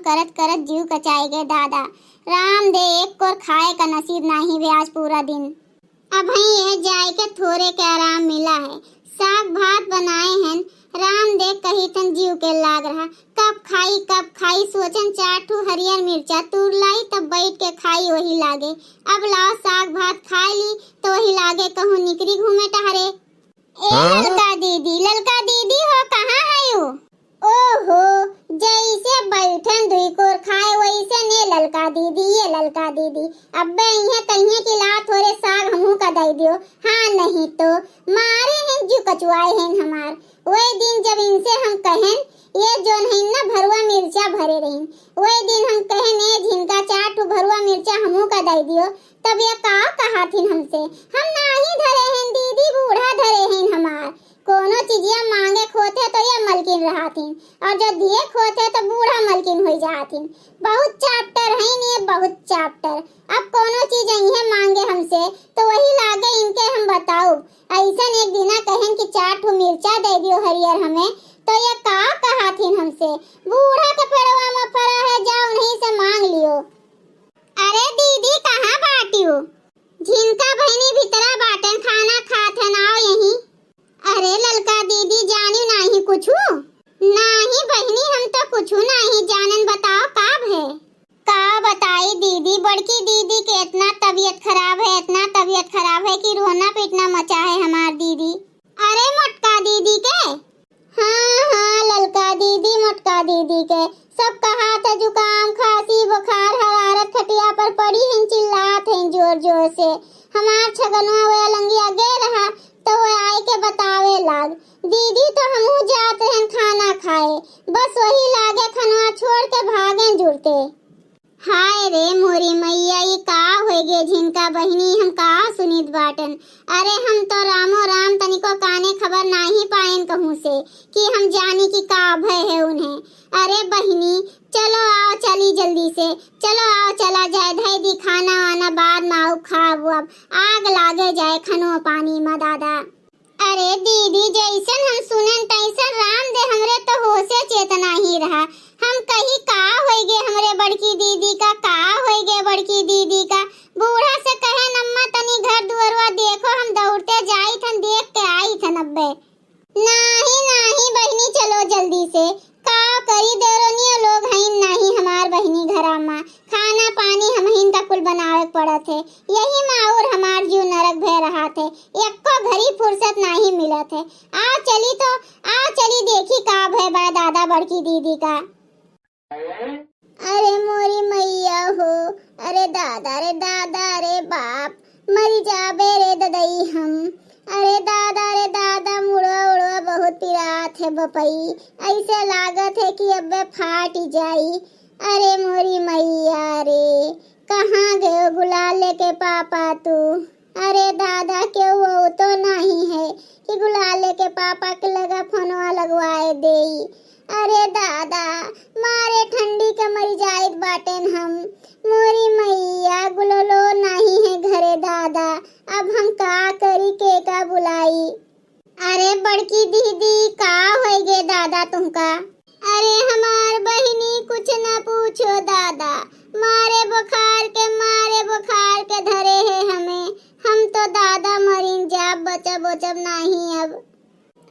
करत करत जीव कचाए गए दादा। राम दे एक कोर खाए का नसीब नहीं वे आज पूरा दिन। अब ही ये जाए के थोड़े के आराम मिला है। साग भात बनाए हैं, राम दे कही तन जीव के लाग रहा। कब खाई सोचन चाटू हरियर मिर्चा तूर लाई तब बैठ के खाई वही लागे। अब लाओ साग भात खाए ली तो वही लागे कहूँ निकरी घूमे टहरे। ए ललका दीदी हो कहाँ है यू? ओहो जैसे बैठन दुई कोर खाए वैसे ने ललका दीदी ये ललका दीदी। अब्बे इन्हें कहिए कि ला थोड़े साग हमहू का दे दियो। हाँ नहीं तो मारे हैं जो कचुआए हैं हमार। वही दिन जब इनसे हम कहें ये जोन है ना भरुआ मिर्चा भरे रही, वही दिन हम कहें ये झिनका चाटू भरुआ मिर्चा हमहू का दे दियो। तब ये का कहा थी हमसे, हम नाही धरे हैं दीदी बूढ़ा धरे हैं हमार। कोनो चीजिया मांगे खोते तो ये मलकिन रहाथिन और जो दिए खोते तो बूढ़ा मलकिन हो जाथिन। बहुत चैप्टर है नहीं बहुत चैप्टर। अब कोनो चीज इन्हें मांगे हमसे तो वही लागे इनके हम बताओ। ऐसा एक दिना कहें कि चाटू मिर्चा दे दियो हरियर हमें तो ये का कहा थी हमसे, बूढ़ा के पेड़वा में फरा है जाओ नहीं से मांग लियो। अरे दीदी कहाँ बाटियो? झिनका बहनी भीतरा बाटन खाना खात है नाओ यही। अरे ललका दीदी जानी नहीं कुछू? नहीं बहनी हम तो कुछू नहीं जानन, बताओ काब है? का बताई दीदी, बड़की दीदी के इतना तबीयत खराब है कि रोना पीटना मचा है हमार दीदी। अरे मोटका दीदी के? हाँ ललका दीदी मोटका दीदी के सब कहा था जुकाम खांसी बुखार हरारत खटिया पर पड़ी हैं चिल्लात हैं जोर जोर से। हमार छगनवा वे लंगिया गे रहा तो वो आए के बतावे लाग दीदी तो हमहू जाते हैं खाना खाए, बस वही लागे खनवा छोड़ के भागे जुड़ते। हाय रे मोरी मैया ये का हो गे झिनका बहनी हम का सुनित बाटन। अरे हम तो रामो राम तनिको काने खबर नहीं पाएन कहूँ से कि हम जानी कि का भय है उन्हें। अरे बहनी चलो आओ चली जल्दी से, चलो आओ चला जाए धई दी खाना वाना बाद में आओ खाब अब आग लागे जाए खनो पानी में दादा। अरे दीदी जैसन हम सुनन तैसन राम दे हमरे तो होशे चेतना ही रहा। हम कहीं का होई गे हमरे बड़की दीदी का बड़की दीदी का बूढ़ा से कहे नम्मा तनी घर दुआरवा देखो हम दौड़ते जाई थन देख के आई थन। अब्बे नहीं बहनी चलो जल्दी से का करी देरोनिया लोग हैं नहीं हमार बहनी घरा में खाना पानी हम हिन का कुल बनावे पड़त है। यही में और हमार जीव नरक भय रहा थे, एको घड़ी फुर्सत नहीं मिलत है। आ चली देखी का भय बा दादा बड़की दीदी का। अरे मोरी मैया हो, अरे दादा रे बाप मरी जाबे रे ददई हम। अरे दादा मुड़वा बहुत पिरात है बपई, ऐसे लागत है कि अब्बे फाट जाई। अरे मोरी मैया रे कहाँ गए गुलाले के पापा तू? अरे दादा क्यों वो तो नहीं है कि गुलाले के पापा के लगा फोनवा लगवाए देई। अरे दादा मारे ठंडी के मरी जाइत बाटेन हम। मोरी मैया गुललो नहीं है घरे दादा, अब हम का करी के का बुलाई। अरे बड़की दीदी का होई गे दादा तुमका? अरे हमार बहिनी कुछ न पूछो दादा, मारे बुखार के धरे है हमें। हम तो दादा मरीन जाब बचब नहीं अब।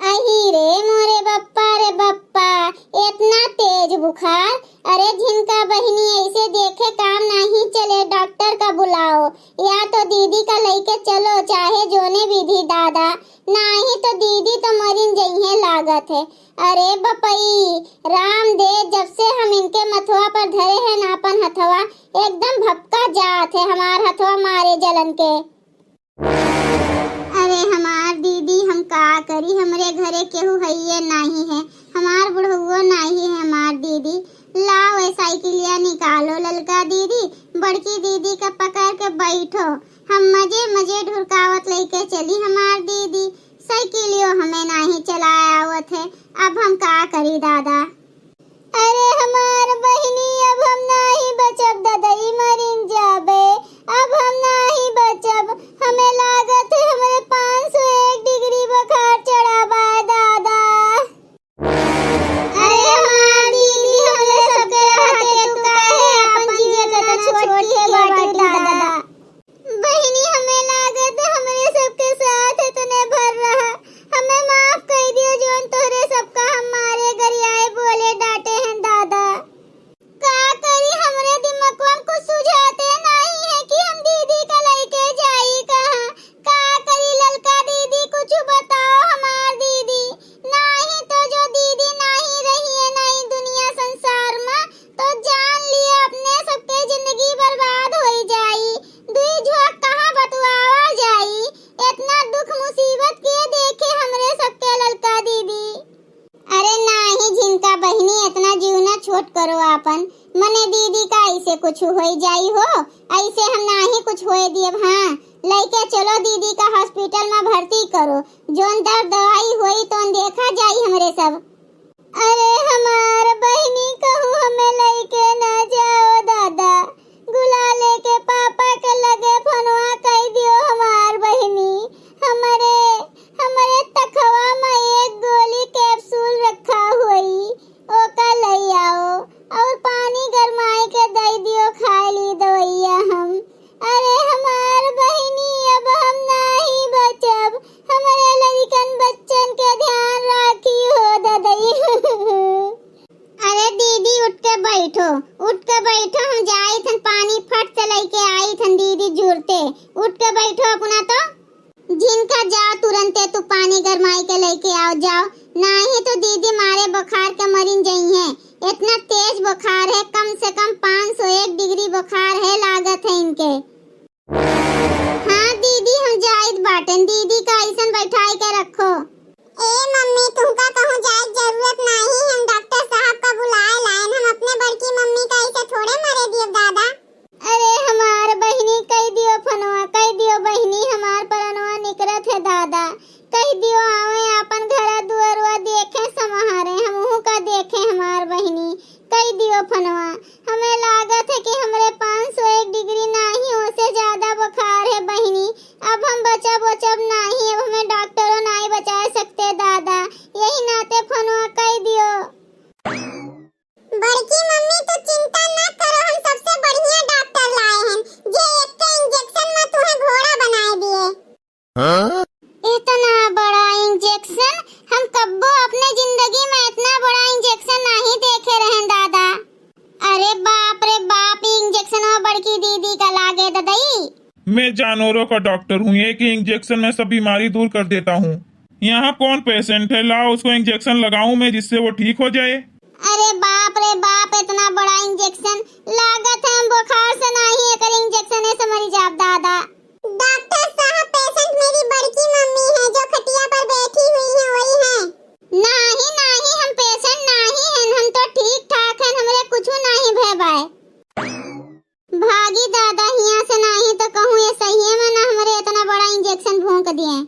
अही रे मोरे बप्पा इतना तेज बुखार। अरे झिनका बहनी ऐसे देखे काम नहीं चले, डॉक्टर का बुलाओ या तो दीदी का लेके चलो चाहे जोने विधि दादा, नहीं तो दीदी तो मरीन जइहे लागत है। अरे बपई राम दे जब से हम इनके मथुआ पर धरे हैं नापन हथवा एकदम भपका जात है हमार हथवा मारे जलन के। अरे हमार दीदी हम का करी, हमरे घरे केहू हइये नहीं है, हमार बुढ़उओ नहीं है हमार दीदी। लाओ साइकिलिया निकालो ललका दीदी, बड़की दीदी का पकड़ के बैठो, हम मजे ढुरकावत लेके चली हमार दीदी। साइकिलियो हमें नहीं चलाया आवत है, अब हम का करी दादा। अरे हमार बहिनी अब हम नहीं बचब ददई मरीन जाबे, अब हम नहीं बचब। हमें लागत है हमारे 501 डिग्री बुखार चढ़ा बा दादा। अरे हमार दीदी हमरे सबके रहते छोट करो आपन। मने दीदी का ऐसे कुछ हो जाई हो, ऐसे हम नाही कुछ होए दिए। हाँ, लेके चलो दीदी का हॉस्पिटल में भर्ती करो, जोन दर्द दवाई होई तो देखा जाई हमरे सब। अरे हमार बहनी कहूँ हमें लेके ना जाओ दादा, गुला लेके पापा के लगे फोनवा कह दियो हमार बहनी। हमारे हमारे तखवा में एक गोली कैप्सूल रखा हुई, ओका ले आओ और पानी गरमाए के दे दियो, खा ली दवाइया हम। अरे हमार बहनी अब हम नहीं बचब, हमारे लड़कन बच्चन के ध्यान राखी हो दादाई। अरे दीदी उठ के बैठो, उठ के बैठो, हम जाई थन पानी फट से लेके आई थन दीदी जुड़ते। उठ के बैठो अपना तो, जिनका जाओ तुरंते तू पानी गरमाई के लेके आओ, जाओ नहीं तो दीदी मारे बुखार के मरीन जाई है। इतना तेज बुखार है, कम से कम 501 डिग्री बुखार है लागत है इनके। हाँ दीदी हम जाइत बाटन, दीदी का ऐसन बैठाई के रखो। ए मम्मी तुमका कहूँ जाए जरूरत नहीं, हम डॉक्टर साहब का बुलाए लाइन, हम अपने बड़की मम्मी का ऐसे थोड़े मरे दियो दादा। अरे हमार बहनी कह दियो फनवा, कह दियो बहनी हमार परनवा निकरत है दादा, कह दियो आवे अपन घर दुआरवा देखे समारे, हमहू का देखे हमार बहनी, कह दियो फनवा। हमें लागत है कि हमरे 501 डिग्री नहीं हो से ज्यादा बुखार है बहनी, अब हम बचब नहीं, अब हमें डॉक्टरों नहीं बचा सकते दादा, यही नाते फनवा कह दियो। बड़की मम्मी तू चिंता ना करो, हम सबसे बढ़िया डॉक्टर लाए हैं, जे एक के इंजेक्शन में तुम्हें घोड़ा बनाए दिए। हाँ? इतना बड़ा इंजेक्शन हम कब्बो अपने जिंदगी में इतना बड़ा इंजेक्शन नहीं देखे रहे दादा। अरे बाप रे बाप, इंजेक्शन और बड़की दीदी का लागे दादाई। मैं जानवरों का डॉक्टर हूँ, एक ही इंजेक्शन में सब बीमारी दूर कर देता हूँ। यहाँ कौन पेशेंट है, लाओ उसको इंजेक्शन लगाऊं मैं जिससे वो ठीक हो जाए। अरे बाप रे बाप, इतना बड़ा इंजेक्शन लागत है हम बुखार से नहीं एकर इंजेक्शन से मरी जाब दादा। डॉक्टर साहब पेशेंट मेरी बड़की मम्मी है जो खटिया पर बैठी हुई है, वही है। नहीं नहीं हम पेशेंट नहीं हैं, हम तो ठीक ठाक हैं, हमरे कुछ नहीं भेबाए। भागी दादा यहाँ से नहीं तो कहूँ ये सही में ना हमरे इतना बड़ा इंजेक्शन भोंक दिए।